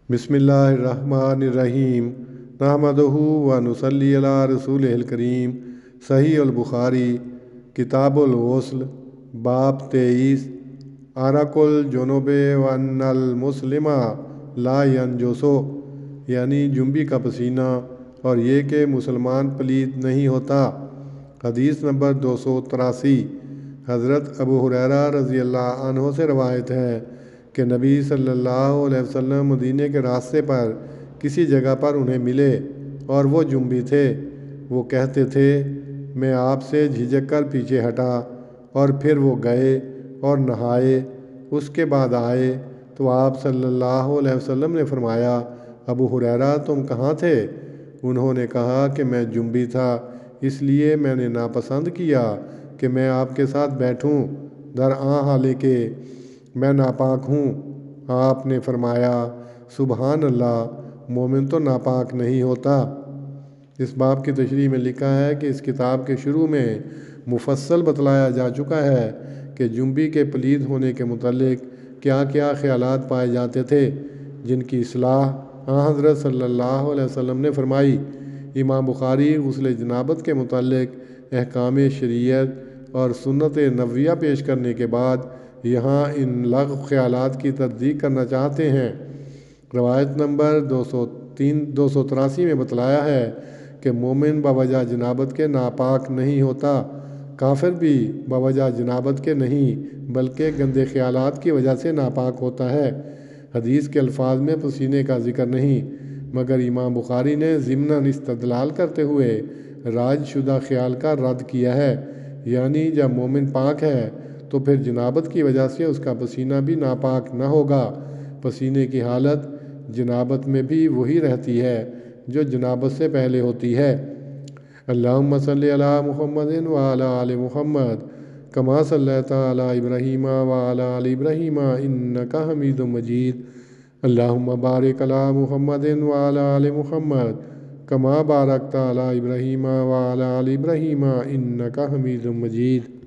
بسم اللہ الرحمن الرحیم نحمدہ و نصلی علی رسول الکریم۔ صحیح البخاری کتاب الغسل باب 23 عرق الجنوب وان المسلم لا ینجسو، یعنی جنبی کا پسینہ اور یہ کہ مسلمان پلید نہیں ہوتا۔ حدیث نمبر 283 حضرت ابو ہریرہ رضی اللہ عنہ سے روایت ہے کہ نبی صلی اللہ علیہ وسلم مدینے کے راستے پر کسی جگہ پر انہیں ملے اور وہ جنبی تھے۔ وہ کہتے تھے میں آپ سے جھجک کر پیچھے ہٹا اور پھر وہ گئے اور نہائے، اس کے بعد آئے تو آپ صلی اللہ علیہ وسلم نے فرمایا ابو ہریرہ تم کہاں تھے؟ انہوں نے کہا کہ میں جنبی تھا، اس لیے میں نے ناپسند کیا کہ میں آپ کے ساتھ بیٹھوں درآں حالے کہ میں ناپاک ہوں۔ آپ نے فرمایا سبحان اللہ، مومن تو ناپاک نہیں ہوتا۔ اس باب کی تشریح میں لکھا ہے کہ اس کتاب کے شروع میں مفصل بتلایا جا چکا ہے کہ جنبی کے پلید ہونے کے متعلق کیا کیا خیالات پائے جاتے تھے، جن کی اصلاح حضرت صلی اللہ علیہ وسلم نے فرمائی۔ امام بخاری غسل جنابت کے متعلق احکام شریعت اور سنت نبویہ پیش کرنے کے بعد یہاں ان لغو خیالات کی تصدیق کرنا چاہتے ہیں۔ روایت نمبر 283 میں بتلایا ہے کہ مومن بوجہ جنابت کے ناپاک نہیں ہوتا، کافر بھی بوجہ جنابت کے نہیں بلکہ گندے خیالات کی وجہ سے ناپاک ہوتا ہے۔ حدیث کے الفاظ میں پسینے کا ذکر نہیں، مگر امام بخاری نے ضمناً استدلال کرتے ہوئے رائج شدہ خیال کا رد کیا ہے، یعنی جب مومن پاک ہے تو پھر جنابت کی وجہ سے اس کا پسینہ بھی ناپاک نہ ہوگا۔ پسینے کی حالت جنابت میں بھی وہی رہتی ہے جو جنابت سے پہلے ہوتی ہے۔ اللہم صلی علی محمد وعلی آل محمد کما صلیت علی ابراہیم وعلی آل ابراہیم انک حمید مجید۔ اللہم بارک علی محمد وعلی آل محمد کما بارکت علی ابراہیم وعلی آل ابراہیم انک حمید مجید۔